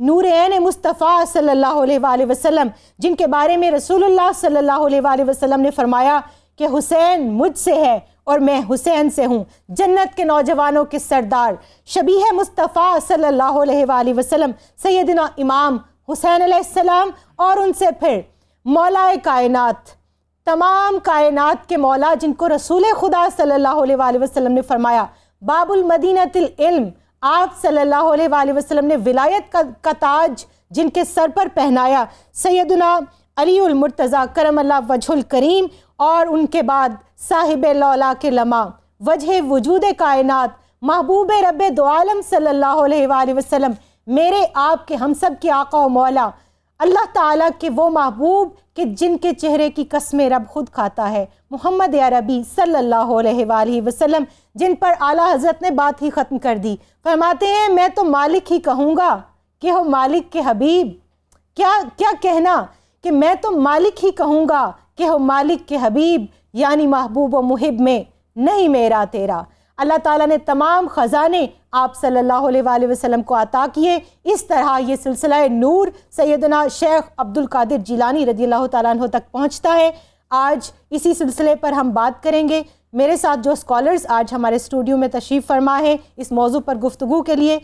نور عین مصطفیٰ صلی اللہ علیہ وآلہ وسلم، جن کے بارے میں رسول اللہ صلی اللہ علیہ وآلہ وسلم نے فرمایا کہ حسین مجھ سے ہے اور میں حسین سے ہوں، جنت کے نوجوانوں کے سردار، شبیہ مصطفیٰ صلی اللہ علیہ وآلہ وسلم سیدنا امام حسین علیہ السلام، اور ان سے پھر مولا کائنات، تمام کائنات کے مولا، جن کو رسول خدا صلی اللہ علیہ وآلہ وسلم نے فرمایا باب المدینۃ العلم، آپ صلی اللہ علیہ وآلہ وسلم نے ولایت کا تاج جن کے سر پر پہنایا، سیدنا علی المرتضیٰ کرم اللہ وجہ الکریم، اور ان کے بعد صاحب لولا کے لمع، وجہ وجود کائنات، محبوب رب دو عالم صلی اللہ علیہ وآلہ وسلم، میرے آپ کے ہم سب کے آقا و مولا، اللہ تعالیٰ کے وہ محبوب کہ جن کے چہرے کی قسم رب خود کھاتا ہے، محمد عربی صلی اللہ علیہ وآلہ وسلم، جن پر اعلیٰ حضرت نے بات ہی ختم کر دی، فرماتے ہیں میں تو مالک ہی کہوں گا کہ ہو مالک کے حبیب، کیا کہنا کہ میں تو مالک ہی کہوں گا کہ ہو مالک کے حبیب، یعنی محبوب و محب میں نہیں میرا تیرا۔ اللہ تعالیٰ نے تمام خزانے آپ صلی اللہ علیہ وآلہ وسلم کو عطا کیے۔ اس طرح یہ سلسلہ نور سیدنا شیخ عبد القادر جیلانی رضی اللہ تعالیٰ عنہ تک پہنچتا ہے۔ آج اسی سلسلے پر ہم بات کریں گے۔ میرے ساتھ جو اسکالرز آج ہمارے اسٹوڈیو میں تشریف فرما ہے اس موضوع پر گفتگو کے لیے،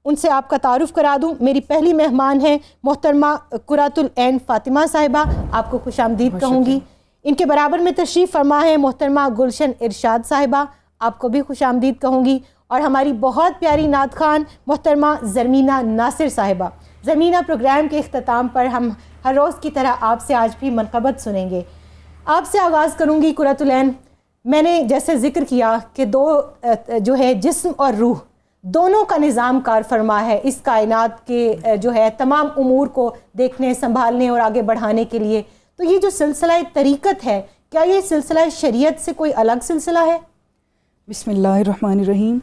ان سے آپ کا تعارف کرا دوں۔ میری پہلی مہمان ہیں محترمہ قرۃ العین فاطمہ صاحبہ، آپ کو خوش آمدید کہوں گی۔ ان کے برابر میں تشریف فرما ہے محترمہ گلشن ارشاد صاحبہ، آپ کو بھی خوش آمدید کہوں گی۔ اور ہماری بہت پیاری نعت خوان محترمہ زرمینہ ناصر صاحبہ۔ زرمینہ، پروگرام کے اختتام پر ہم ہر روز کی طرح آپ سے آج بھی منقبت سنیں گے۔ آپ سے آغاز کروں گی قرۃ العین۔ میں نے جیسے ذکر کیا کہ دو جو ہے جسم اور روح دونوں کا نظام کار فرما ہے اس کائنات کے جو ہے تمام امور کو دیکھنے، سنبھالنے اور آگے بڑھانے کے لیے۔ تو یہ جو سلسلہ طریقت ہے، کیا یہ سلسلہ شریعت سے کوئی الگ سلسلہ ہے؟ بسم اللہ الرحمن الرحیم۔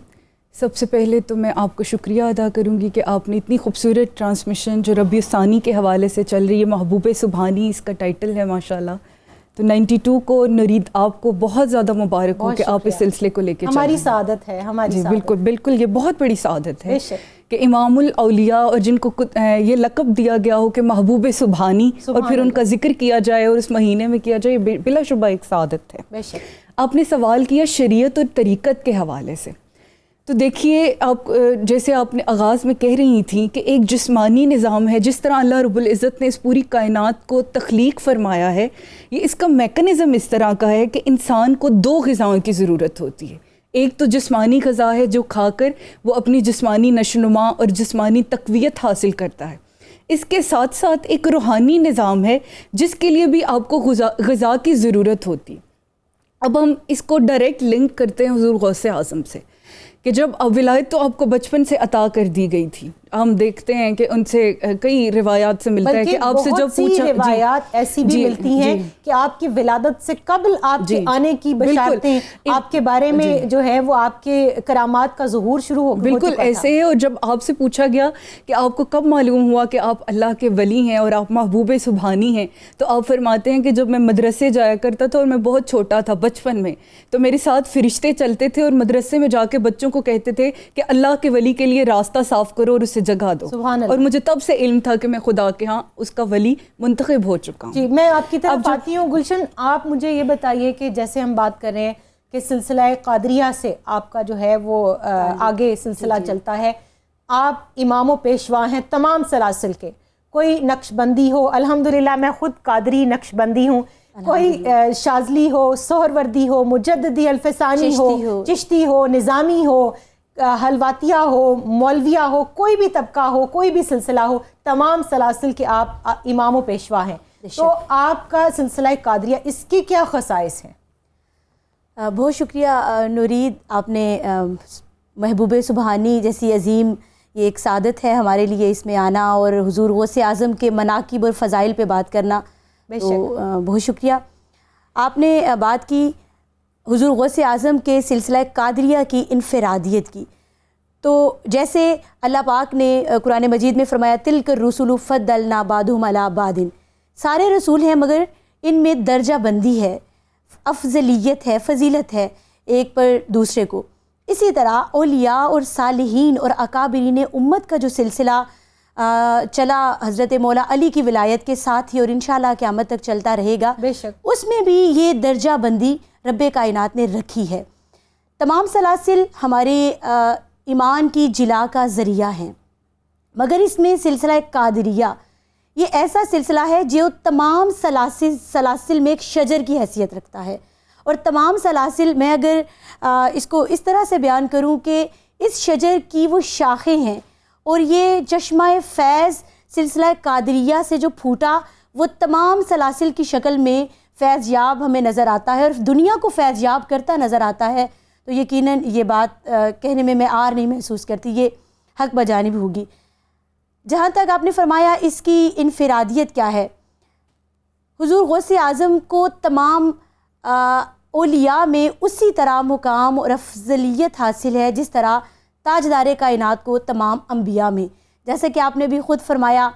سب سے پہلے تو میں آپ کو شکریہ ادا کروں گی کہ آپ نے اتنی خوبصورت ٹرانسمیشن جو ربیع الثانی کے حوالے سے چل رہی ہے، محبوب سبحانی اس کا ٹائٹل ہے ماشاءاللہ، تو 92 کو نورید آپ کو بہت زیادہ مبارک ہو کہ آپ اس سلسلے کو لے کے چل رہے ہیں۔ ہماری سعادت ہے، ہماری جی بالکل بالکل، یہ بہت بڑی سعادت ہے بے شک کہ امام الاولیاء اور جن کو یہ لقب دیا گیا ہو کہ محبوب سبحانی، اور پھر ان کا ذکر کیا جائے اور اس مہینے میں کیا جائے، بلا شبہ ایک سعادت ہے۔ بے شک۔ آپ نے سوال کیا شریعت اور طریقت کے حوالے سے، تو دیکھیے آپ جیسے آپ نے آغاز میں کہہ رہی تھیں کہ ایک جسمانی نظام ہے، جس طرح اللہ رب العزت نے اس پوری کائنات کو تخلیق فرمایا ہے، یہ اس کا میکنزم اس طرح کا ہے کہ انسان کو دو غذاؤں کی ضرورت ہوتی ہے۔ ایک تو جسمانی غذا ہے جو کھا کر وہ اپنی جسمانی نشوونما اور جسمانی تقویت حاصل کرتا ہے، اس کے ساتھ ساتھ ایک روحانی نظام ہے جس کے لیے بھی آپ کو غذا کی ضرورت ہوتی ہے۔ اب ہم اس کو ڈائریکٹ لنک کرتے ہیں حضور غوث اعظم سے کہ جب ولایت تو آپ کو بچپن سے عطا کر دی گئی تھی، ہم دیکھتے ہیں کہ ان سے کئی روایات سے ملتا ہے کہ آپ سے جب پوچھا، روایات ایسی بھی ملتی ہیں کہ آپ کی ولادت سے قبل آپ کے آنے کی بشارتیں، آپ کے بارے میں جو ہے وہ آپ کے کرامات کا ظہور شروع ہو بالکل ایسے ہے۔ اور جب آپ سے پوچھا گیا کہ آپ کو کب معلوم ہوا کہ آپ اللہ کے ولی ہیں اور آپ محبوب سبحانی ہیں، تو آپ فرماتے ہیں کہ جب میں مدرسے جایا کرتا تھا اور میں بہت چھوٹا تھا بچپن میں، تو میرے ساتھ فرشتے چلتے تھے اور مدرسے میں جا کے بچوں کو کہتے تھے کہ اللہ کے ولی کے لیے راستہ صاف کرو اور اسے جگہ دو، اور مجھے تب سے علم تھا کہ میں خدا کے ہاں اس کا ولی منتخب ہو چکا ہوں۔ جی میں آپ کی طرف آتی ہوں۔ گلشن، آپ مجھے یہ بتائیے کہ جیسے ہم بات کر رہے ہیں کہ سلسلہ قادریہ سے آپ کا جو ہے وہ آگے سلسلہ چلتا ہے، آپ امام و پیشوا ہیں تمام سلاسل کے، کوئی نقش بندی ہو، الحمدللہ میں خود قادری نقش بندی ہوں، کوئی شاذلی ہو، سہروردی ہو، مجددی الفسانی ہو، چشتی ہو، نظامی ہو، حلواتیہ ہو، مولویہ ہو، کوئی بھی طبقہ ہو، کوئی بھی سلسلہ ہو، تمام سلاسل کے آپ امام و پیشوا ہیں۔ تو آپ کا سلسلہ قادریہ، اس کی کیا خصائص ہیں؟ بہت شکریہ نورید، آپ نے محبوب سبحانی جیسی عظیم، یہ ایک سعادت ہے ہمارے لیے اس میں آنا اور حضور غوث اعظم کے مناقب اور فضائل پہ بات کرنا، تو بہت شکریہ۔ آپ نے بات کی حضور غوث اعظم کے سلسلہ قادریہ کی انفرادیت کی، تو جیسے اللہ پاک نے قرآن مجید میں فرمایا تلک الرسل فضلنا بعضهم علی بعض، سارے رسول ہیں مگر ان میں درجہ بندی ہے، افضلیت ہے، فضیلت ہے ایک پر دوسرے کو۔ اسی طرح اولیاء اور صالحین اور اکابرین امت کا جو سلسلہ چلا حضرت مولا علی کی ولایت کے ساتھ ہی اور انشاءاللہ قیامت تک چلتا رہے گا، بے شک اس میں بھی یہ درجہ بندی رب کائنات نے رکھی ہے۔ تمام سلاسل ہمارے ایمان کی جلا کا ذریعہ ہیں، مگر اس میں سلسلہ قادریہ یہ ایسا سلسلہ ہے جو تمام سلاسل میں ایک شجر کی حیثیت رکھتا ہے، اور تمام سلاسل میں اگر اس کو اس طرح سے بیان کروں کہ اس شجر کی وہ شاخیں ہیں، اور یہ چشمہ فیض سلسلہ قادریہ سے جو پھوٹا وہ تمام سلاسل کی شکل میں فیض یاب ہمیں نظر آتا ہے اور دنیا کو فیض یاب کرتا نظر آتا ہے، تو یقیناً یہ بات کہنے میں آر نہیں محسوس کرتی، یہ حق بجانب ہوگی۔ جہاں تک آپ نے فرمایا اس کی انفرادیت کیا ہے، حضور غوث اعظم کو تمام اولیاء میں اسی طرح مقام اور افضلیت حاصل ہے جس طرح تاجدار کائنات کو تمام انبیاء میں، جیسے کہ آپ نے بھی خود فرمایا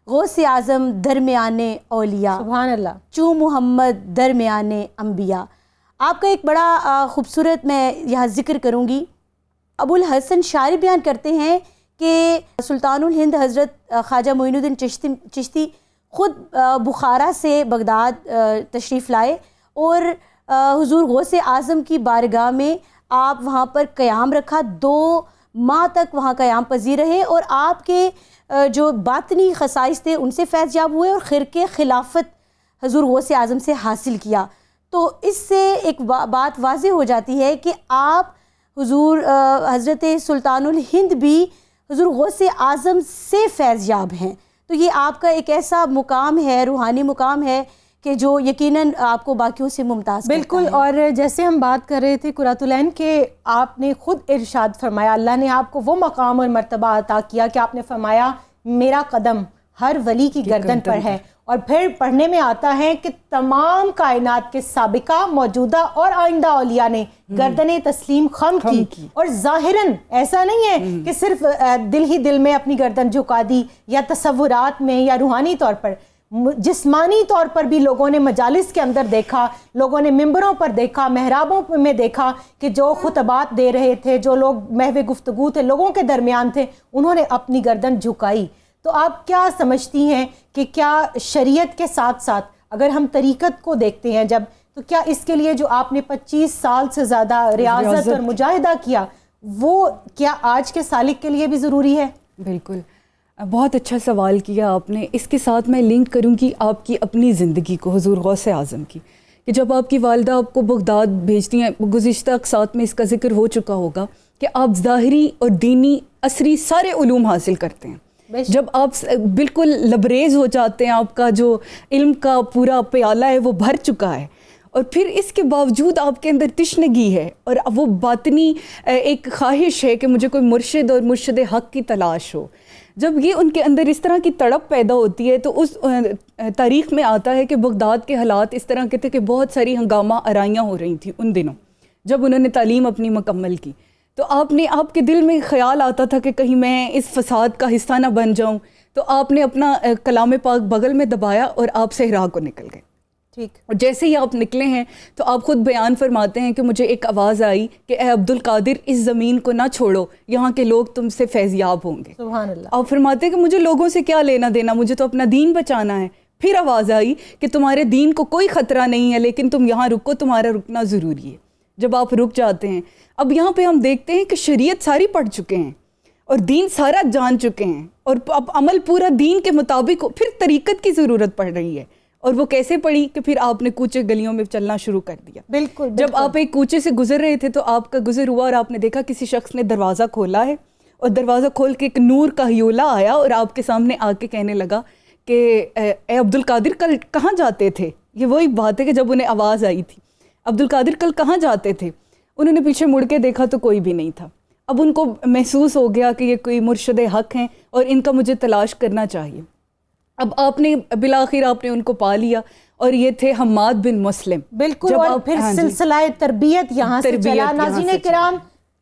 غوث اعظم درمیان اولیاء، سبحان اللہ، چوں محمد درمیان انبیاء۔ آپ کا ایک بڑا خوبصورت میں یہاں ذکر کروں گی، ابو الحسن شاعری بیان کرتے ہیں کہ سلطان الہند حضرت خواجہ معین الدین چشتی خود بخارا سے بغداد تشریف لائے اور حضور غوث اعظم کی بارگاہ میں آپ وہاں پر قیام رکھا، 2 ماہ تک وہاں قیام پذیر رہے اور آپ کے جو باطنی خصائص تھے ان سے فیض یاب ہوئے اور خرقِ خلافت حضور غوث اعظم سے حاصل کیا۔ تو اس سے ایک بات واضح ہو جاتی ہے کہ آپ حضور حضرت سلطان الہند بھی حضور غوث اعظم سے فیض یاب ہیں، تو یہ آپ کا ایک ایسا مقام ہے، روحانی مقام ہے کہ جو یقیناً آپ کو باقیوں سے ممتاز کرتا ہے۔ بالکل، اور جیسے ہم بات کر رہے تھے قرۃ العین کے، آپ نے خود ارشاد فرمایا، اللہ نے آپ کو وہ مقام اور مرتبہ عطا کیا کہ آپ نے فرمایا میرا قدم ہر ولی کی گردن پر ہے، اور پھر پڑھنے میں آتا ہے کہ تمام کائنات کے سابقہ، موجودہ اور آئندہ اولیاء نے گردن تسلیم خم کی، اور ظاہراً ایسا نہیں ہے کہ صرف دل ہی دل میں اپنی گردن جھکا دی یا تصورات میں یا روحانی طور پر، جسمانی طور پر بھی لوگوں نے مجالس کے اندر دیکھا، لوگوں نے ممبروں پر دیکھا، محرابوں میں دیکھا کہ جو خطبات دے رہے تھے، جو لوگ محو گفتگو تھے، لوگوں کے درمیان تھے، انہوں نے اپنی گردن جھکائی۔ تو آپ کیا سمجھتی ہیں کہ کیا شریعت کے ساتھ ساتھ اگر ہم طریقت کو دیکھتے ہیں جب، تو کیا اس کے لیے جو آپ نے 25 سال سے زیادہ ریاضت اور مجاہدہ کیا، وہ کیا آج کے سالک کے لیے بھی ضروری ہے؟ بالکل، بہت اچھا سوال کیا آپ نے۔ اس کے ساتھ میں لنک کروں گی آپ کی اپنی زندگی کو حضور غوث اعظم کی، کہ جب آپ کی والدہ آپ کو بغداد بھیجتی ہیں، گزشتہ اقساط میں اس کا ذکر ہو چکا ہوگا کہ آپ ظاہری اور دینی عصری سارے علوم حاصل کرتے ہیں، جب آپ بالکل لبریز ہو جاتے ہیں، آپ کا جو علم کا پورا پیالہ ہے وہ بھر چکا ہے، اور پھر اس کے باوجود آپ کے اندر تشنگی ہے اور وہ باطنی ایک خواہش ہے کہ مجھے کوئی مرشد اور مرشد حق کی تلاش ہو، جب یہ ان کے اندر اس طرح کی تڑپ پیدا ہوتی ہے تو اس تاریخ میں آتا ہے کہ بغداد کے حالات اس طرح کے تھے کہ بہت ساری ہنگامہ آرائیاں ہو رہی تھیں ان دنوں جب انہوں نے تعلیم اپنی مکمل کی، تو آپ کے دل میں خیال آتا تھا کہ کہیں میں اس فساد کا حصہ نہ بن جاؤں، تو آپ نے اپنا کلام پاک بغل میں دبایا اور آپ صحرا کو نکل گئے۔ ٹھیک، اور جیسے ہی آپ نکلے ہیں تو آپ خود بیان فرماتے ہیں کہ مجھے ایک آواز آئی کہ اے عبد القادر اس زمین کو نہ چھوڑو، یہاں کے لوگ تم سے فیض یاب ہوں گے۔ سبحان اللہ۔ آپ فرماتے ہیں کہ مجھے لوگوں سے کیا لینا دینا، مجھے تو اپنا دین بچانا ہے۔ پھر آواز آئی کہ تمہارے دین کو کوئی خطرہ نہیں ہے، لیکن تم یہاں رکو، تمہارا رکنا ضروری ہے۔ جب آپ رک جاتے ہیں، اب یہاں پہ ہم دیکھتے ہیں کہ شریعت ساری پڑھ چکے ہیں اور دین سارا جان چکے ہیں، اور اب عمل پورا دین کے مطابق ہو، پھر طریقت کی ضرورت پڑ رہی ہے۔ اور وہ کیسے پڑی کہ پھر آپ نے کوچے گلیوں میں چلنا شروع کر دیا۔ بالکل، جب آپ ایک کوچے سے گزر رہے تھے تو آپ کا گزر ہوا اور آپ نے دیکھا کسی شخص نے دروازہ کھولا ہے، اور دروازہ کھول کے ایک نور کا ہیولہ آیا اور آپ کے سامنے آ کے کہنے لگا کہ اے عبد القادر کل کہاں جاتے تھے؟ یہ وہی بات ہے کہ جب انہیں آواز آئی تھی عبد القادر کل کہاں جاتے تھے؟ انہوں نے پیچھے مڑ کے دیکھا تو کوئی بھی نہیں تھا۔ اب ان کو محسوس ہو گیا کہ یہ کوئی مرشد حق ہیں اور ان کا مجھے تلاش کرنا چاہیے۔ اب آپ نے بالآخر آپ نے ان کو پا لیا، اور یہ تھے حماد بن مسلم۔ بالکل، اور پھر سلسلہ تربیت یہاں سے چلا۔ ناظرین کرام،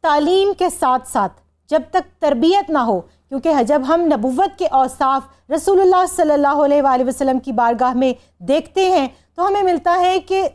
تعلیم کے ساتھ ساتھ جب تک تربیت نہ ہو، کیونکہ جب ہم نبوت کے اوصاف رسول اللہ صلی اللہ علیہ وآلہ وسلم کی بارگاہ میں دیکھتے ہیں تو ہمیں ملتا ہے کہ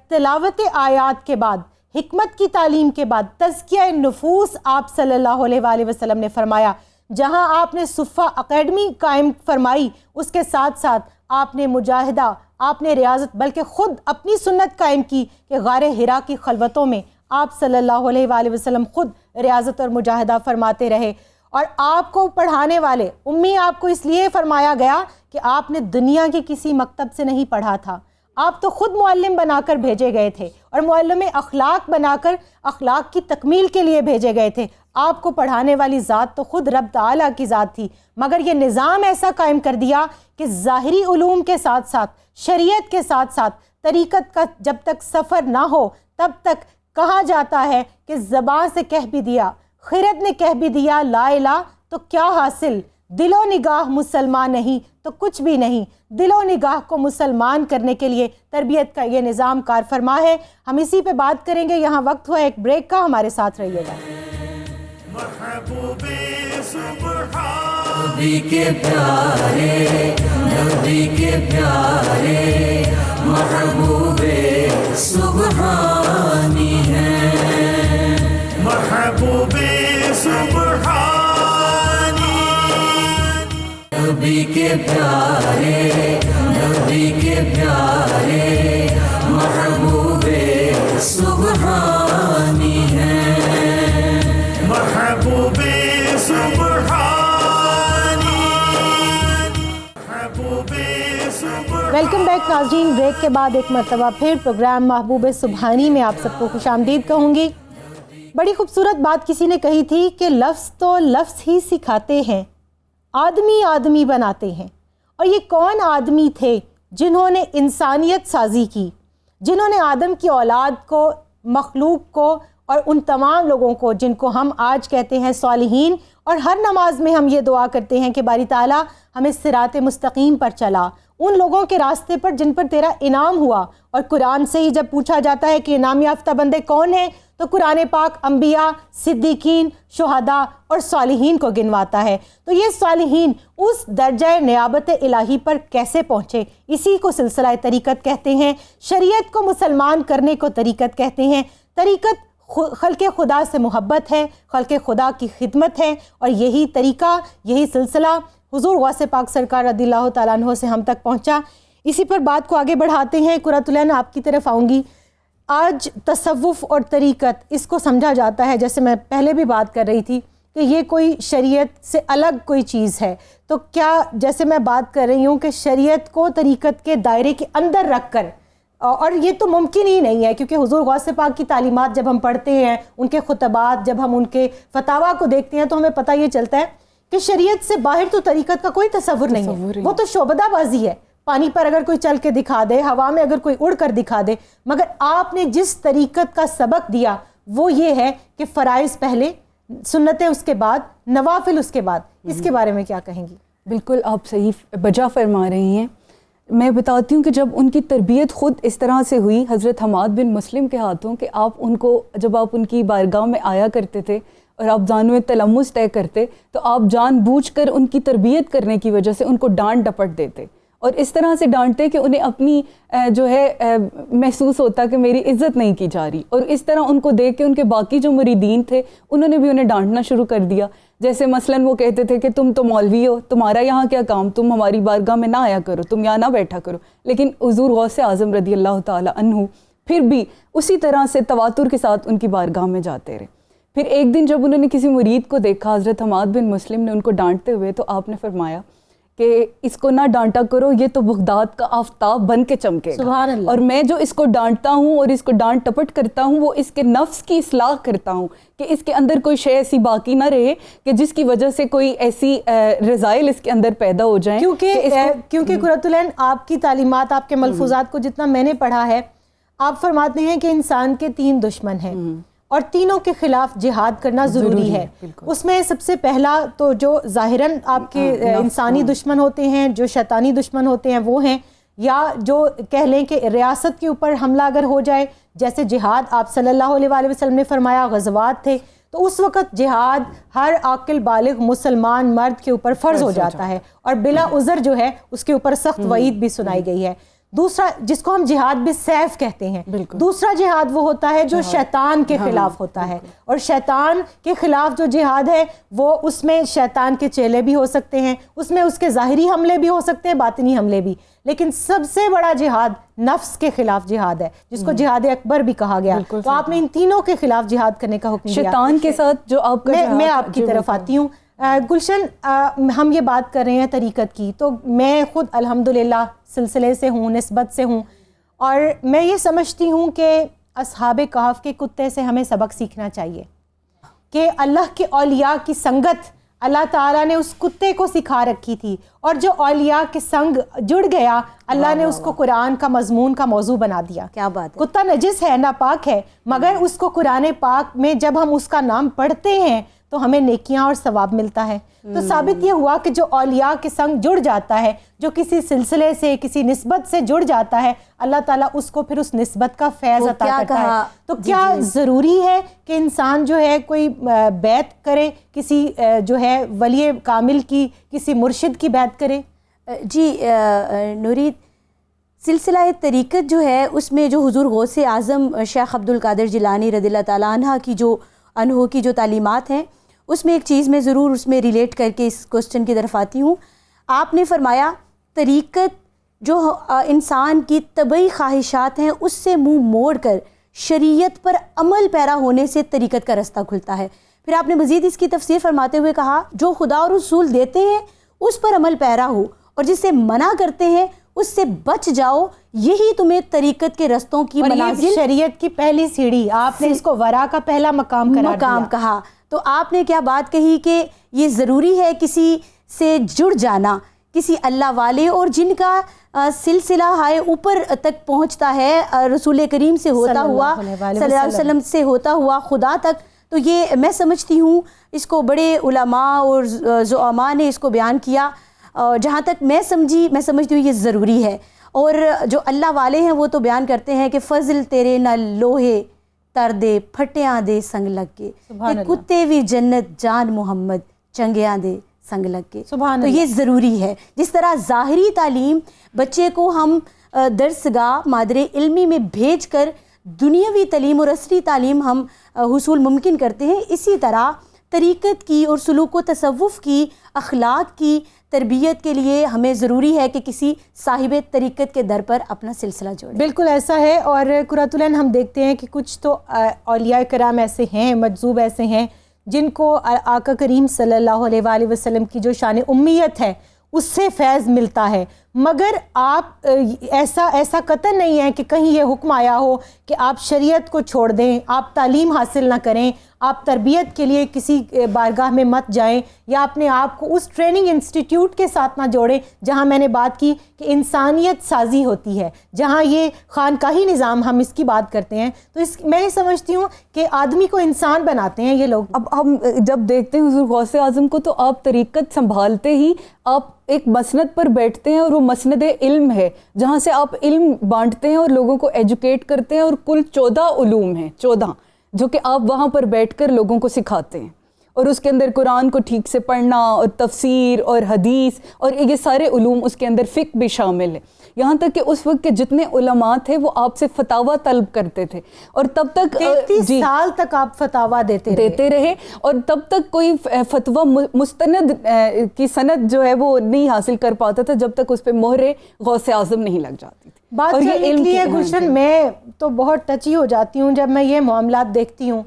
تلاوت آیات کے بعد، حکمت کی تعلیم کے بعد تزکیہ نفوس آپ صلی اللہ علیہ وآلہ وسلم نے فرمایا۔ جہاں آپ نے صفہ اکیڈمی قائم فرمائی، اس کے ساتھ ساتھ آپ نے مجاہدہ، آپ نے ریاضت، بلکہ خود اپنی سنت قائم کی کہ غار حرا کی خلوتوں میں آپ صلی اللہ علیہ وآلہ وسلم خود ریاضت اور مجاہدہ فرماتے رہے. اور آپ کو پڑھانے والے امی آپ کو اس لیے فرمایا گیا کہ آپ نے دنیا کے کسی مکتب سے نہیں پڑھا تھا، آپ تو خود معلم بنا کر بھیجے گئے تھے اور معلم اخلاق بنا کر اخلاق کی تکمیل کے لیے بھیجے گئے تھے. آپ کو پڑھانے والی ذات تو خود رب تعالیٰ کی ذات تھی، مگر یہ نظام ایسا قائم کر دیا کہ ظاہری علوم کے ساتھ ساتھ، شریعت کے ساتھ ساتھ، طریقت کا جب تک سفر نہ ہو تب تک کہا جاتا ہے کہ زبان سے کہہ بھی دیا، خرد نے کہہ بھی دیا لا الہ تو کیا حاصل، دل و نگاہ مسلمان نہیں تو کچھ بھی نہیں. دل و نگاہ کو مسلمان کرنے کے لیے تربیت کا یہ نظام کار فرما ہے. ہم اسی پہ بات کریں گے. یہاں وقت ہوا ایک بریک کا، ہمارے ساتھ رہیے گا. محبوب سبحان نبی کے پیارے، نبی کے پیارے محبوب سبحانی ہیں، محبوب سبحانی نبی کے پیارے، نبی کے پیارے محبوب سبحانی ہیں، محبوب سبحانی محبوب سبحانی. ویلکم بیک ناظرین. بریک کے بعد ایک مرتبہ پھر پروگرام محبوب سبحانی میں آپ سب کو خوش آمدید کہوں گی. بڑی خوبصورت بات کسی نے کہی تھی کہ لفظ تو لفظ ہی سکھاتے ہیں، آدمی آدمی بناتے ہیں. اور یہ کون آدمی تھے جنہوں نے انسانیت سازی کی، جنہوں نے آدم کی اولاد کو، مخلوق کو اور ان تمام لوگوں کو جن کو ہم آج کہتے ہیں صالحین، اور ہر نماز میں ہم یہ دعا کرتے ہیں کہ باری تعالیٰ ہمیں صراط مستقیم پر چلا، ان لوگوں کے راستے پر جن پر تیرا انعام ہوا. اور قرآن سے ہی جب پوچھا جاتا ہے کہ انعام یافتہ بندے کون ہیں تو قرآن پاک انبیاء، صدیقین، شہداء اور صالحین کو گنواتا ہے. تو یہ صالحین اس درجہ نیابت الہی پر کیسے پہنچے، اسی کو سلسلہ طریقت کہتے ہیں. شریعت کو مسلمان کرنے کو طریقت کہتے ہیں. طریقت خلق خدا سے محبت ہے، خلق خدا کی خدمت ہے، اور یہی طریقہ، یہی سلسلہ حضور غوث پاک سرکار رضی اللہ تعالیٰ عنہ سے ہم تک پہنچا. اسی پر بات کو آگے بڑھاتے ہیں. قرۃ العین آپ کی طرف آؤں گی. آج تصوف اور طریقت اس کو سمجھا جاتا ہے، جیسے میں پہلے بھی بات کر رہی تھی کہ یہ کوئی شریعت سے الگ کوئی چیز ہے. تو کیا جیسے میں بات کر رہی ہوں کہ شریعت کو طریقت کے دائرے کے اندر رکھ کر، اور یہ تو ممکن ہی نہیں ہے، کیونکہ حضور غوث پاک کی تعلیمات جب ہم پڑھتے ہیں، ان کے خطبات جب ہم ان کے فتاوا کو دیکھتے ہیں تو ہمیں پتہ یہ چلتا ہے کہ شریعت سے باہر تو طریقت کا کوئی تصور نہیں ہے. وہ تو شعبدہ بازی ہے. پانی پر اگر کوئی چل کے دکھا دے، ہوا میں اگر کوئی اڑ کر دکھا دے، مگر آپ نے جس طریقت کا سبق دیا وہ یہ ہے کہ فرائض پہلے، سنتیں اس کے بعد، نوافل اس کے بعد. اس کے بارے میں کیا کہیں گی؟ بالکل آپ صحیح بجا فرما رہی ہیں. میں بتاتی ہوں کہ جب ان کی تربیت خود اس طرح سے ہوئی حضرت حماد بن مسلم کے ہاتھوں کہ آپ ان کو، جب آپ ان کی بارگاہ میں آیا کرتے تھے اور آپ زانو تلمس طے کرتے تو آپ جان بوجھ کر ان کی تربیت کرنے کی وجہ سے ان کو ڈانٹ ڈپٹ دیتے، اور اس طرح سے ڈانٹتے کہ انہیں اپنی جو ہے محسوس ہوتا کہ میری عزت نہیں کی جا رہی. اور اس طرح ان کو دیکھ کے ان کے باقی جو مریدین تھے انہوں نے بھی انہیں ڈانٹنا شروع کر دیا. جیسے مثلاً وہ کہتے تھے کہ تم تو مولوی ہو، تمہارا یہاں کیا کام، تم ہماری بارگاہ میں نہ آیا کرو، تم یہاں نہ بیٹھا کرو. لیکن حضور غوث اعظم رضی اللہ تعالیٰ عنہ پھر بھی اسی طرح سے تواتر کے ساتھ ان کی بارگاہ میں جاتے رہے. پھر ایک دن جب انہوں نے کسی مرید کو دیکھا حضرت حماد بن مسلم نے ان کو ڈانٹتے ہوئے، تو آپ نے فرمایا کہ اس کو نہ ڈانٹا کرو، یہ تو بغداد کا آفتاب بن کے چمکے گا. سبحان اللہ. اور میں جو اس کو ڈانٹتا ہوں اور اس کو ڈانٹ ٹپٹ کرتا ہوں وہ اس کے نفس کی اصلاح کرتا ہوں کہ اس کے اندر کوئی شے ایسی باقی نہ رہے کہ جس کی وجہ سے کوئی ایسی رذائل اس کے اندر پیدا ہو جائیں. کیونکہ قرۃ العین آپ کی تعلیمات، آپ کے ملفوظات کو جتنا میں نے پڑھا ہے، آپ فرماتے ہیں کہ انسان کے 3 دشمن ہیں اور تینوں کے خلاف جہاد کرنا ضروری ہے. اس میں سب سے پہلا تو جو ظاہراً آپ کے انسانی دشمن ہوتے ہیں، جو شیطانی دشمن ہوتے ہیں وہ ہیں، یا جو کہہ لیں کہ ریاست کے اوپر حملہ اگر ہو جائے، جیسے جہاد آپ صلی اللہ علیہ وآلہ وسلم نے فرمایا غزوات تھے، تو اس وقت جہاد ہر عاقل بالغ مسلمان مرد کے اوپر فرض ہو جاتا ہے، اور بلا عذر جو ہے اس کے اوپر سخت وعید بھی سنائی گئی ہے. دوسرا جس کو ہم جہاد بالسیف کہتے ہیں. دوسرا جہاد وہ ہوتا ہے جو شیطان کے خلاف ہوتا ہے, اور شیطان کے خلاف جو جہاد ہے وہ اس میں شیطان کے چیلے بھی ہو سکتے ہیں, اس میں اس کے ظاہری حملے بھی ہو سکتے ہیں, باطنی حملے بھی, لیکن سب سے بڑا جہاد نفس کے خلاف جہاد ہے جس کو جہاد اکبر بھی کہا گیا. تو آپ نے ان تینوں کے خلاف جہاد کرنے کا حکم دیا. شیطان کے ساتھ جو آپ کا میں آپ کی طرف آتی ہوں. گلشن, ہم یہ بات کر رہے ہیں طریقت کی, تو میں خود الحمدللہ سلسلے سے ہوں, نسبت سے ہوں, اور میں یہ سمجھتی ہوں کہ اصحاب کہف کے کتے سے ہمیں سبق سیکھنا چاہیے کہ اللہ کے اولیاء کی سنگت اللہ تعالیٰ نے اس کتے کو سکھا رکھی تھی, اور جو اولیاء کے سنگ جڑ گیا اللہ نے اس کو قرآن کا مضمون کا موضوع بنا دیا. کیا بات ہے. کتا نجس ہے, ناپاک ہے, مگر اس کو قرآن پاک میں جب ہم اس کا نام پڑھتے ہیں تو ہمیں نیکیاں اور ثواب ملتا ہے. تو ثابت یہ ہوا کہ جو اولیاء کے سنگ جڑ جاتا ہے, جو کسی سلسلے سے کسی نسبت سے جڑ جاتا ہے, اللہ تعالیٰ اس کو پھر اس نسبت کا فیض عطا کرتا ہے. تو کیا ضروری ہے کہ انسان جو ہے کوئی بیعت کرے کسی جو ہے ولی کامل کی, کسی مرشد کی بیعت کرے؟ جی نورید, سلسلہ طریقت جو ہے اس میں جو حضور غوث اعظم شیخ عبد القادر جیلانی رضی اللہ تعالیٰ عنہ کی جو تعلیمات ہیں, اس میں ایک چیز میں ضرور اس میں ریلیٹ کر کے اس کوسچن کی طرف آتی ہوں. آپ نے فرمایا طریقت جو انسان کی طبعی خواہشات ہیں اس سے منہ موڑ کر شریعت پر عمل پیرا ہونے سے طریقت کا رستہ کھلتا ہے. پھر آپ نے مزید اس کی تفسیر فرماتے ہوئے کہا جو خدا اور رسول دیتے ہیں اس پر عمل پیرا ہو, اور جس سے منع کرتے ہیں اس سے بچ جاؤ, یہی تمہیں طریقت کے رستوں کی منازل. شریعت کی پہلی سیڑھی, آپ نے اس کو ورا کا پہلا مقام کہا. تو آپ نے کیا بات کہی کہ یہ ضروری ہے کسی سے جڑ جانا, کسی اللہ والے اور جن کا سلسلہ ہائے اوپر تک پہنچتا ہے, رسول کریم سے ہوتا ہوا, صلی اللہ علیہ وسلم سے ہوتا ہوا خدا تک. تو یہ میں سمجھتی ہوں اس کو بڑے علماء اور زعماء نے اس کو بیان کیا, جہاں تک میں سمجھتی ہوں یہ ضروری ہے. اور جو اللہ والے ہیں وہ تو بیان کرتے ہیں کہ فضل تیرے نہ لوہے تر دے پھٹیاں دے سنگ لگ کے, کتے وی جنت جان محمد چنگیاں دے سنگ لگ کے. تو یہ ضروری ہے. جس طرح ظاہری تعلیم بچے کو ہم درسگاہ مادر علمی میں بھیج کر دنیاوی تعلیم اور عصری تعلیم ہم حصول ممکن کرتے ہیں, اسی طرح طریقت کی اور سلوک و تصوف کی, اخلاق کی تربیت کے لیے ہمیں ضروری ہے کہ کسی صاحب طریقت کے در پر اپنا سلسلہ جوڑیں. بالکل ایسا ہے. اور قرۃ العین ہم دیکھتے ہیں کہ کچھ تو اولیاء کرام ایسے ہیں, مجذوب ایسے ہیں جن کو آقا کریم صلی اللہ علیہ وآلہ وسلم کی جو شان امیت ہے اس سے فیض ملتا ہے, مگر آپ ایسا قطع نہیں ہے کہ کہیں یہ حکم آیا ہو کہ آپ شریعت کو چھوڑ دیں, آپ تعلیم حاصل نہ کریں, آپ تربیت کے لیے کسی بارگاہ میں مت جائیں, یا اپنے آپ کو اس ٹریننگ انسٹیٹیوٹ کے ساتھ نہ جوڑیں جہاں میں نے بات کی کہ انسانیت سازی ہوتی ہے, جہاں یہ خانقاہی نظام ہم اس کی بات کرتے ہیں. تو میں یہ سمجھتی ہوں کہ آدمی کو انسان بناتے ہیں یہ لوگ. اب ہم جب دیکھتے ہیں حضور غوث اعظم کو, تو آپ طریقت سنبھالتے ہی آپ ایک مسند پر بیٹھتے ہیں, اور وہ مسند علم ہے جہاں سے آپ علم بانٹتے ہیں اور لوگوں کو ایجوکیٹ کرتے ہیں, اور کل 14 علوم ہیں, 14 جو کہ آپ وہاں پر بیٹھ کر لوگوں کو سکھاتے ہیں, اور اس کے اندر قرآن کو ٹھیک سے پڑھنا اور تفسیر اور حدیث اور یہ سارے علوم, اس کے اندر فقہ بھی شامل ہے. یہاں تک کہ اس وقت کے جتنے علماء تھے وہ آپ سے فتاویٰ طلب کرتے تھے, اور تب تک 33 سال تک آپ فتاویٰ دیتے رہے, اور تب تک کوئی فتویٰ مستند کی سند جو ہے وہ نہیں حاصل کر پاتا تھا جب تک اس پہ مہر غوث اعظم نہیں لگ جاتی تھی. بات چلنے کے لیے گلشن میں تو بہت ٹچی ہو جاتی ہوں جب میں یہ معاملات دیکھتی ہوں.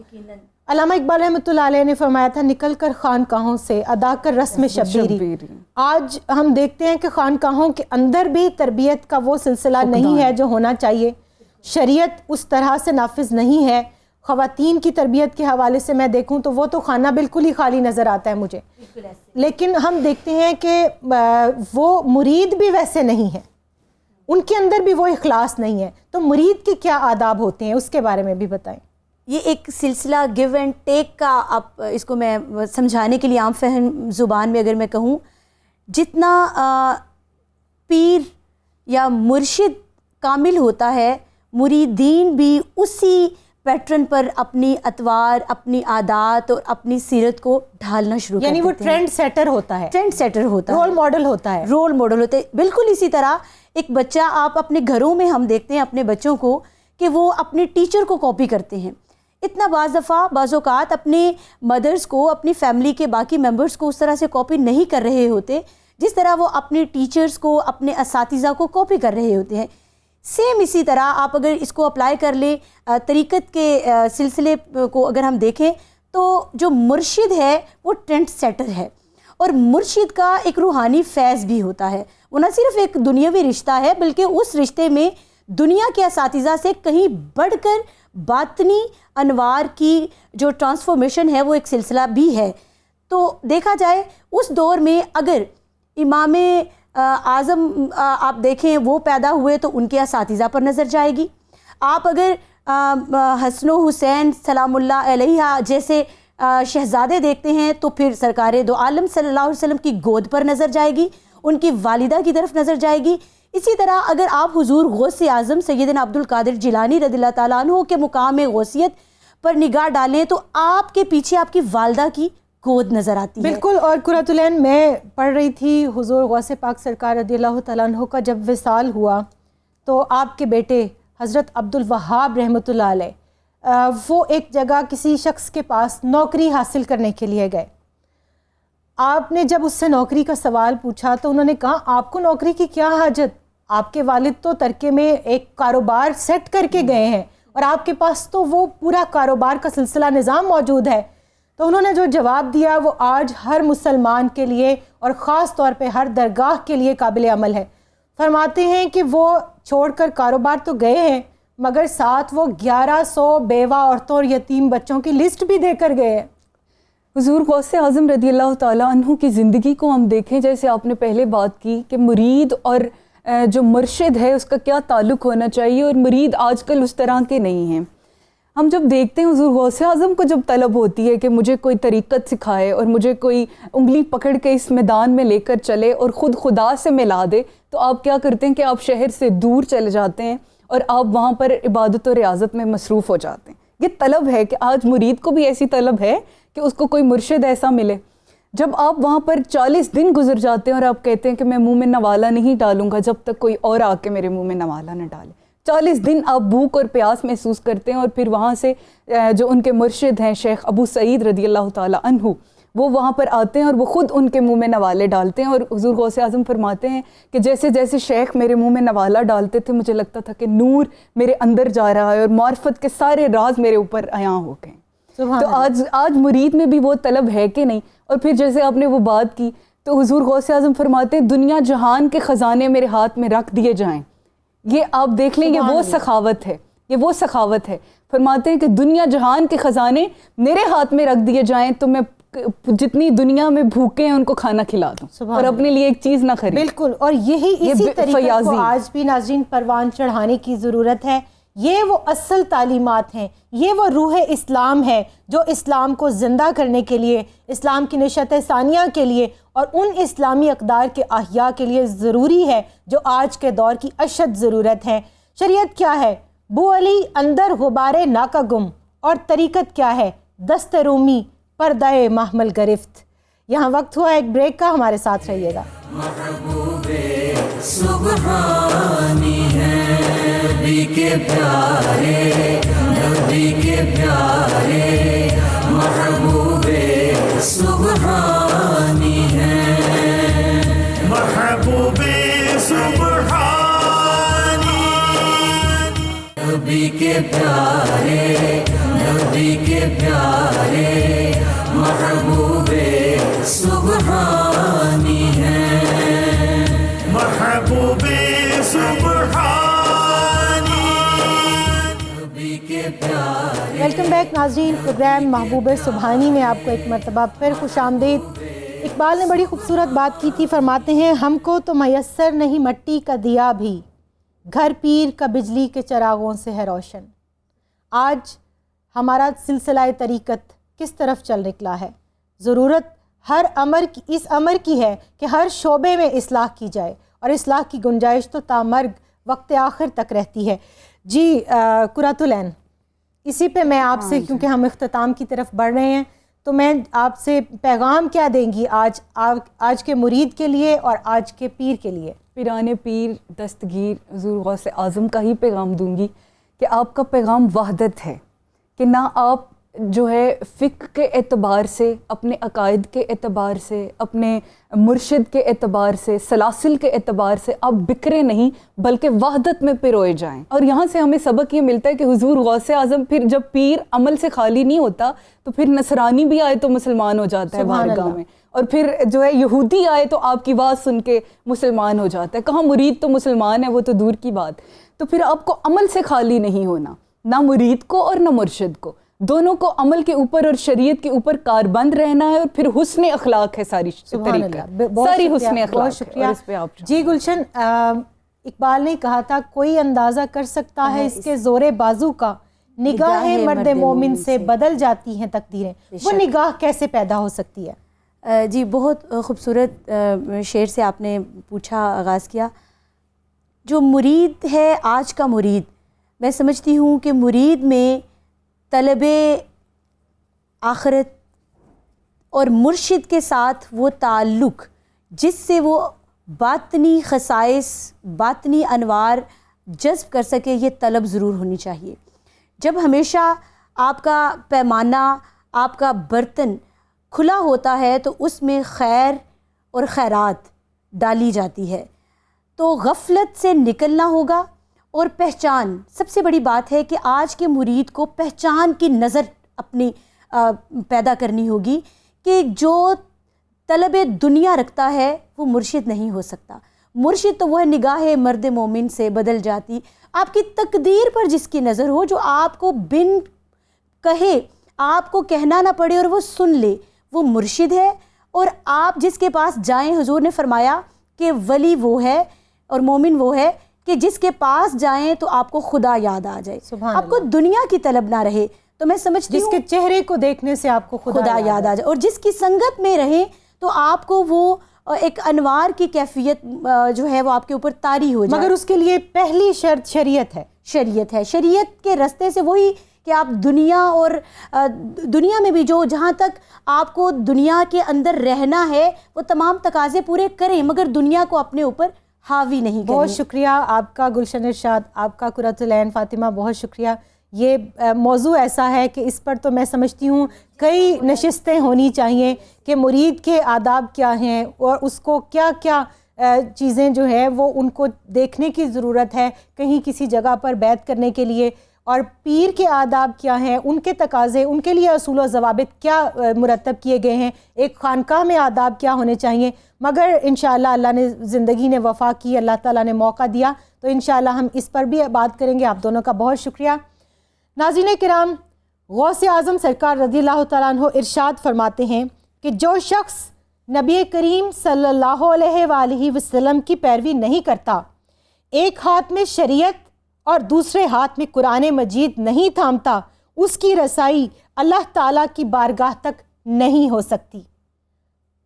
علامہ اقبال رحمۃ اللہ علیہ نے فرمایا تھا نکل کر خانقاہوں سے ادا کر رسم شبیری. آج ہم دیکھتے ہیں کہ خانقاہوں کے اندر بھی تربیت کا وہ سلسلہ نہیں ہے جو ہونا چاہیے, شریعت اس طرح سے نافذ نہیں ہے. خواتین کی تربیت کے حوالے سے میں دیکھوں تو وہ تو خانہ بالکل ہی خالی نظر آتا ہے مجھے, لیکن ہم دیکھتے ہیں کہ وہ مرید بھی ویسے نہیں ہیں, ان کے اندر بھی وہ اخلاص نہیں ہے. تو مرید کے کیا آداب ہوتے ہیں اس کے بارے میں بھی بتائیں. یہ ایک سلسلہ گیو اینڈ ٹیک کا, آپ اس کو میں سمجھانے کے لیے عام فہم زبان میں اگر میں کہوں, جتنا پیر یا مرشد کامل ہوتا ہے, مریدین بھی اسی پیٹرن پر اپنی اطوار، اپنی عادات اور اپنی سیرت کو ڈھالنا شروع کر دیتے ہیں. یعنی وہ ٹرینڈ سیٹر ہوتا ہے، ٹرینڈ سیٹر ہوتا ہے، رول ماڈل ہوتا ہے. رول ماڈل ہوتے ہیں. بالکل اسی طرح ایک بچہ، آپ اپنے گھروں میں ہم دیکھتے ہیں اپنے بچوں کو کہ وہ اپنے ٹیچر کو کاپی کرتے ہیں. اتنا بعض اوقات اپنے مدرس کو، اپنی فیملی کے باقی ممبرس کو اس طرح سے کاپی نہیں کر رہے ہوتے جس طرح وہ اپنے ٹیچرز کو، اپنے اساتذہ کو کاپی کر رہے ہوتے ہیں. سیم اسی طرح آپ اگر اس کو اپلائی کر لیں طریقت کے سلسلے کو اگر ہم دیکھیں تو جو مرشد ہے وہ ٹرینڈ سیٹر ہے، اور مرشد کا ایک روحانی فیض بھی ہوتا ہے. وہ نہ صرف ایک دنیاوی رشتہ ہے بلکہ اس رشتے میں دنیا کے اساتذہ سے کہیں بڑھ کر باطنی انوار کی جو ٹرانسفارمیشن ہے وہ ایک سلسلہ بھی ہے. تو دیکھا جائے اس دور میں اگر امام اعظم آپ دیکھیں وہ پیدا ہوئے تو ان کے اساتذہ پر نظر جائے گی. آپ اگر حسن و حسین سلام اللہ علیہ جیسے شہزادے دیکھتے ہیں تو پھر سرکار دو عالم صلی اللہ علیہ وسلم کی گود پر نظر جائے گی، ان کی والدہ کی طرف نظر جائے گی. اسی طرح اگر آپ حضور غوث اعظم سیدنا عبد القادر جیلانی رضی اللہ تعالیٰ عنہ کے مقام غوثیت پر نگاہ ڈالیں تو آپ کے پیچھے آپ کی والدہ کی گود نظر آتی ہے. بالکل. اور قرۃ العین میں پڑھ رہی تھی حضور غوث پاک سرکار رضی اللہ تعالیٰ عنہ کا جب وصال ہوا تو آپ کے بیٹے حضرت عبد الوہاب رحمۃ اللہ علیہ وہ ایک جگہ کسی شخص کے پاس نوکری حاصل کرنے کے لیے گئے. آپ نے جب اس سے نوکری کا سوال پوچھا تو انہوں نے کہا آپ کو نوکری کی کیا حاجت، آپ کے والد تو ترکے میں ایک کاروبار سیٹ کر کے گئے ہیں اور آپ کے پاس تو وہ پورا کاروبار کا سلسلہ نظام موجود ہے. تو انہوں نے جو جواب دیا وہ آج ہر مسلمان کے لیے اور خاص طور پہ ہر درگاہ کے لیے قابل عمل ہے. فرماتے ہیں کہ وہ چھوڑ کر کاروبار تو گئے ہیں مگر ساتھ وہ 1100 بیوہ عورتوں اور یتیم بچوں کی لسٹ بھی دے کر گئے ہیں. حضور غوث اعظم رضی اللہ تعالیٰ عنہ کی زندگی کو ہم دیکھیں، جیسے آپ نے پہلے بات کی کہ مرید اور جو مرشد ہے اس کا کیا تعلق ہونا چاہیے، اور مرید آج کل اس طرح کے نہیں ہیں. ہم جب دیکھتے ہیں حضور غوث اعظم کو جب طلب ہوتی ہے کہ مجھے کوئی طریقت سکھائے اور مجھے کوئی انگلی پکڑ کے اس میدان میں لے کر چلے اور خود خدا سے ملا دے، تو آپ کیا کرتے ہیں کہ آپ شہر سے دور چلے جاتے ہیں اور آپ وہاں پر عبادت و ریاضت میں مصروف ہو جاتے ہیں. یہ طلب ہے کہ آج مرید کو بھی ایسی طلب ہے کہ اس کو کوئی مرشد ایسا ملے. جب آپ وہاں پر 40 دن گزر جاتے ہیں اور آپ کہتے ہیں کہ میں منہ میں نوالا نہیں ڈالوں گا جب تک کوئی اور آ کے میرے منہ میں نوالا نہ ڈالے. 40 دن آپ بھوک اور پیاس محسوس کرتے ہیں، اور پھر وہاں سے جو ان کے مرشد ہیں شیخ ابو سعید رضی اللہ تعالیٰ عنہ، وہ وہاں پر آتے ہیں اور وہ خود ان کے منہ میں نوالے ڈالتے ہیں. اور حضور غوث اعظم فرماتے ہیں کہ جیسے جیسے شیخ میرے منہ میں نوالا ڈالتے تھے مجھے لگتا تھا کہ نور میرے اندر جا رہا ہے اور معرفت کے سارے راز میرے اوپر عیاں ہو گئے. تو آج مرید میں بھی وہ طلب ہے کہ نہیں. اور پھر جیسے آپ نے وہ بات کی تو حضور غوث اعظم فرماتے ہیں دنیا جہان کے خزانے میرے ہاتھ میں رکھ دیے جائیں. یہ آپ دیکھ لیں، یہ وہ سخاوت ہے، یہ وہ سخاوت ہے. فرماتے ہیں کہ دنیا جہان کے خزانے میرے ہاتھ میں رکھ دیے جائیں تو میں جتنی دنیا میں بھوکے ہیں ان کو کھانا کھلا دوں اور اپنے لیے ایک چیز نہ خرید. بالکل. اور یہی اسی طریقے کو آج بھی ناظرین پروان چڑھانے کی ضرورت ہے. یہ وہ اصل تعلیمات ہیں، یہ وہ روح اسلام ہے جو اسلام کو زندہ کرنے کے لیے، اسلام کی نشأت ثانیہ کے لیے اور ان اسلامی اقدار کے احیاء کے لیے ضروری ہے جو آج کے دور کی اشد ضرورت ہے. شریعت کیا ہے؟ بو علی اندر غبارے ناکا گم. اور طریقت کیا ہے؟ دست رومی پردہ محمل گرفت. یہاں وقت ہوا ایک بریک کا، ہمارے ساتھ رہیے گا. محبوب سبحانی ہے نبی کے پیارے، نبی کے پیارے محبوب سبحانی ہے. محبوب سبحانی نبی کے پیارے، نبی کے پیارے محبوب سبحانی ہے. محبوب سبحانی نبی کے پیارے. ویلکم بیک ناظرین. پروگرام محبوب سبحانی میں آپ کو ایک مرتبہ پھر خوش آمدید. اقبال نے بڑی خوبصورت بات کی تھی. فرماتے ہیں ہم کو تو میسر نہیں مٹی کا دیا بھی، گھر پیر کا بجلی کے چراغوں سے ہے روشن. آج ہمارا سلسلہ طریقت کس طرف چل نکلا ہے؟ ضرورت ہر اس امر کی ہے کہ ہر شعبے میں اصلاح کی جائے، اور اصلاح کی گنجائش تو تامرگ وقت آخر تک رہتی ہے. جی قرۃ العین، اسی پہ میں آپ سے کیونکہ ہم اختتام کی طرف بڑھ رہے ہیں تو میں آپ سے پیغام کیا دیں گی آج کے مرید کے لیے اور آج کے پیر کے لیے؟ پیران پیر دستگیر حضور غوث اعظم کا ہی پیغام دوں گی کہ آپ کا پیغام وحدت ہے، کہ نہ آپ جو ہے فقہ کے اعتبار سے، اپنے عقائد کے اعتبار سے، اپنے مرشد کے اعتبار سے، سلاسل کے اعتبار سے آپ بکھرے نہیں بلکہ وحدت میں پروئے جائیں۔ اور یہاں سے ہمیں سبق یہ ملتا ہے کہ حضور غوث اعظم پھر جب پیر عمل سے خالی نہیں ہوتا تو پھر نصرانی بھی آئے تو مسلمان ہو جاتا ہے بارگاہ میں، اور پھر جو ہے یہودی آئے تو آپ کی بات سن کے مسلمان ہو جاتا ہے، کہاں مرید تو مسلمان ہے وہ تو دور کی بات۔ تو پھر آپ کو عمل سے خالی نہیں ہونا، نہ مرید کو اور نہ مرشد کو، دونوں کو عمل کے اوپر اور شریعت کے اوپر کاربند رہنا ہے، اور پھر حسن اخلاق ہے ساری ساری حسن اخلاق۔ بہت شکریہ جی گلشن۔ اقبال نے کہا تھا کوئی اندازہ کر سکتا ہے اس کے زور بازو کا، نگاہ مرد مومن سے بدل جاتی ہیں تقدیریں، وہ نگاہ کیسے پیدا ہو سکتی ہے؟ جی بہت خوبصورت شعر سے آپ نے پوچھا، آغاز کیا۔ جو مرید ہے آج کا مرید، میں سمجھتی ہوں کہ مرید میں طلب آخرت اور مرشد کے ساتھ وہ تعلق جس سے وہ باطنی خصائص، باطنی انوار جذب کر سکے، یہ طلب ضرور ہونی چاہیے۔ جب ہمیشہ آپ کا پیمانہ، آپ کا برتن کھلا ہوتا ہے تو اس میں خیر اور خیرات ڈالی جاتی ہے، تو غفلت سے نکلنا ہوگا۔ اور پہچان سب سے بڑی بات ہے کہ آج کے مرید کو پہچان کی نظر اپنی پیدا کرنی ہوگی کہ جو طلب دنیا رکھتا ہے وہ مرشد نہیں ہو سکتا۔ مرشد تو وہ ہے نگاہ مرد مومن سے بدل جاتی، آپ کی تقدیر پر جس کی نظر ہو، جو آپ کو بن کہے، آپ کو کہنا نہ پڑے اور وہ سن لے، وہ مرشد ہے۔ اور آپ جس کے پاس جائیں، حضور نے فرمایا کہ ولی وہ ہے اور مومن وہ ہے کہ جس کے پاس جائیں تو آپ کو خدا یاد آ جائے، آپ کو دنیا کی طلب نہ رہے۔ تو میں سمجھتی ہوں جس کے چہرے کو دیکھنے سے آپ کو خدا یاد آ جائے، اور جس کی سنگت میں رہیں تو آپ کو وہ ایک انوار کی کیفیت جو ہے وہ آپ کے اوپر طاری ہو جائے۔ مگر اس کے لیے پہلی شرط شریعت ہے۔ شریعت ہے، شریعت کے رستے سے وہی کہ آپ دنیا اور دنیا میں بھی جہاں تک آپ کو دنیا کے اندر رہنا ہے وہ تمام تقاضے پورے کریں، مگر دنیا کو اپنے اوپر حاوی نہیں کریں۔ بہت شکریہ آپ کا گلشن ارشاد، آپ کا قرۃ العین فاطمہ، بہت شکریہ۔ یہ موضوع ایسا ہے کہ اس پر تو میں سمجھتی ہوں کئی نشستیں ہونی چاہیے کہ مرید کے آداب کیا ہیں اور اس کو کیا کیا چیزیں جو ہے وہ ان کو دیکھنے کی ضرورت ہے کہیں کسی جگہ پر بیعت کرنے کے لیے، اور پیر کے آداب کیا ہیں، ان کے تقاضے، ان کے لیے اصول و ضوابط کیا مرتب کیے گئے ہیں، ایک خانقاہ میں آداب کیا ہونے چاہیے۔ مگر انشاءاللہ اللہ نے زندگی نے وفا کی، اللہ تعالیٰ نے موقع دیا تو انشاءاللہ ہم اس پر بھی بات کریں گے۔ آپ دونوں کا بہت شکریہ۔ ناظرین کرام، غوث اعظم سرکار رضی اللہ تعالیٰ عنہ ارشاد فرماتے ہیں کہ جو شخص نبی کریم صلی اللہ علیہ وآلہ وسلم کی پیروی نہیں کرتا، ایک ہاتھ میں شریعت اور دوسرے ہاتھ میں قرآن مجید نہیں تھامتا، اس کی رسائی اللہ تعالیٰ کی بارگاہ تک نہیں ہو سکتی۔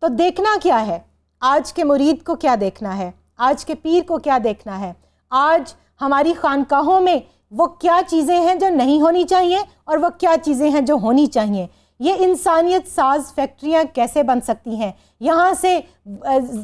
تو دیکھنا کیا ہے؟ آج کے مرید کو کیا دیکھنا ہے؟ آج کے پیر کو کیا دیکھنا ہے؟ آج ہماری خانقاہوں میں وہ کیا چیزیں ہیں جو نہیں ہونی چاہیے اور وہ کیا چیزیں ہیں جو ہونی چاہیے؟ یہ انسانیت ساز فیکٹریاں کیسے بن سکتی ہیں؟ یہاں سے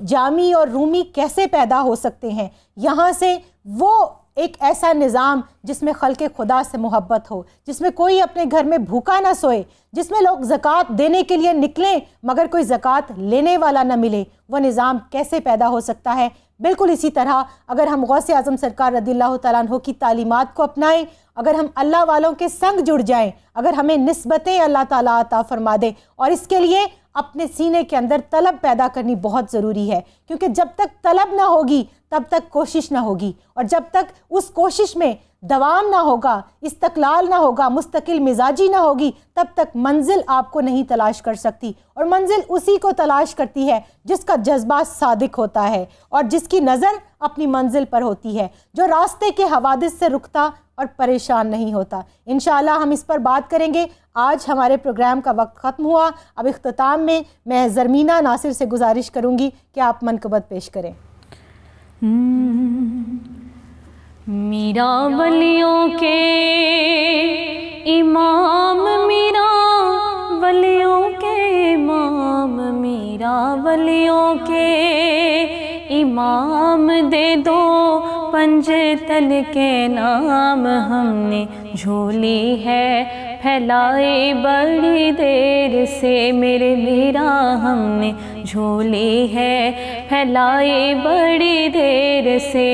جامی اور رومی کیسے پیدا ہو سکتے ہیں؟ یہاں سے وہ ایک ایسا نظام جس میں خلق خدا سے محبت ہو، جس میں کوئی اپنے گھر میں بھوکا نہ سوئے، جس میں لوگ زکوٰۃ دینے کے لیے نکلیں مگر کوئی زکوٰۃ لینے والا نہ ملے، وہ نظام کیسے پیدا ہو سکتا ہے؟ بالکل اسی طرح اگر ہم غوث اعظم سرکار رضی اللہ تعالیٰ عنہ کی تعلیمات کو اپنائیں، اگر ہم اللہ والوں کے سنگ جڑ جائیں، اگر ہمیں نسبتیں اللہ تعالیٰ عطا فرما دے، اور اس کے لیے اپنے سینے کے اندر طلب پیدا کرنی بہت ضروری ہے، کیونکہ جب تک طلب نہ ہوگی تب تک کوشش نہ ہوگی، اور جب تک اس کوشش میں دوام نہ ہوگا، استقلال نہ ہوگا، مستقل مزاجی نہ ہوگی، تب تک منزل آپ کو نہیں تلاش کر سکتی، اور منزل اسی کو تلاش کرتی ہے جس کا جذبہ صادق ہوتا ہے اور جس کی نظر اپنی منزل پر ہوتی ہے، جو راستے کے حوادث سے رکتا اور پریشان نہیں ہوتا۔ انشاءاللہ ہم اس پر بات کریں گے۔ آج ہمارے پروگرام کا وقت ختم ہوا۔ اب اختتام میں میں زرمینہ ناصر سے گزارش کروں گی کہ آپ منقبت پیش کریں۔ میرا ولیوں کے امام میرا ولیوں کے امام میرا ولیوں کے امام دے دو پنجتن کے نام ہم نے جھولی ہے پھیلائی بڑی دیر سے میرے میرا ہم نے جھولی ہے پھیلائی بڑی دیر سے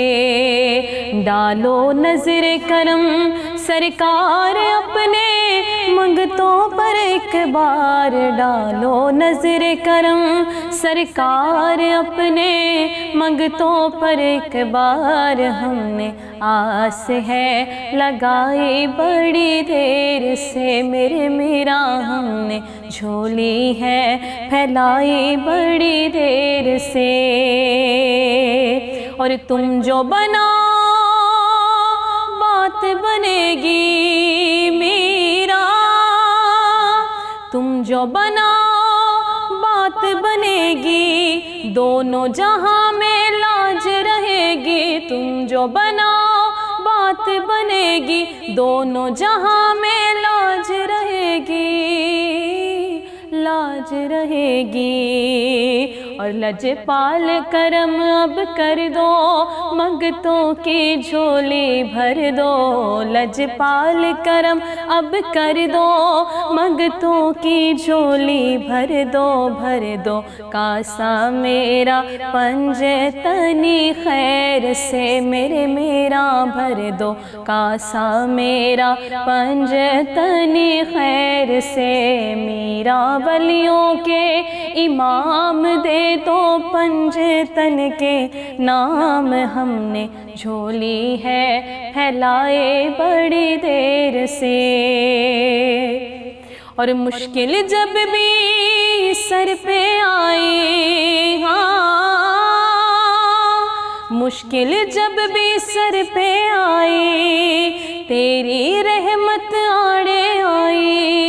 ڈالو نظر کرم سرکار اپنے منگتوں پر ایک بار ڈالو نظر کرم سرکار اپنے منگتوں پر ایک بار ہم نے آس ہے لگائی بڑی دیر سے میرے میرا ہم نے جھولی ہے پھیلائی بڑی دیر سے اور تم جو بنا بات بنے گی میرا تم جو بنا بات بنے گی دونوں جہاں میں لاج رہے گی تم جو بناؤ بات بنے گی دونوں جہاں میں لاج رہے گی لاج رہے گی اور لجپال کرم اب کر دو منگتوں کی جھولی بھر دو لجپال کرم اب کر دو منگتوں کی جھولی بھر دو کاسا میرا پنجتنی خیر سے میرے میرا بھر دو کاسا میرا پنجتنی خیر سے میرا ولیوں کے امام دے تو پنجتن کے نام ہم نے جھولی ہے پھیلائے بڑی دیر سے اور مشکل جب بھی سر پہ آئی مشکل جب بھی سر پہ آئی تیری رحمت آڑے آئی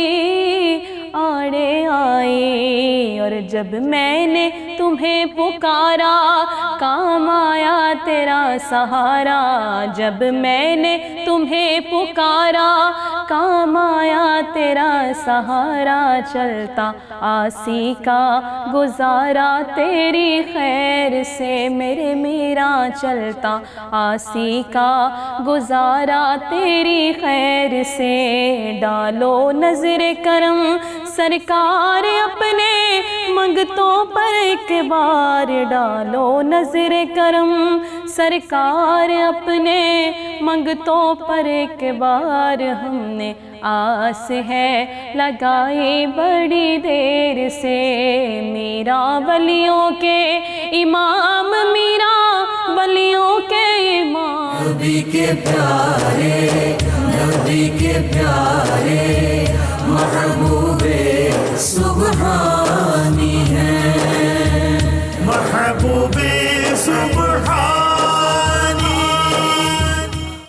اور جب میں نے تمہیں پکارا کام آیا تیرا سہارا جب میں نے تمہیں پکارا کام آیا تیرا سہارا چلتا آسی کا گزارا تیری خیر سے میرے میرا چلتا آسی کا گزارا تیری خیر سے ڈالو نظر کرم سرکار اپنے منگتوں پر ایک بار ڈالو نظر کرم سرکار اپنے منگتوں پر ایک بار ہم نے آس ہے لگائی بڑی دیر سے میرا ولیوں کے امام میرا ولیوں کے امام نبی کے پیارے محبوب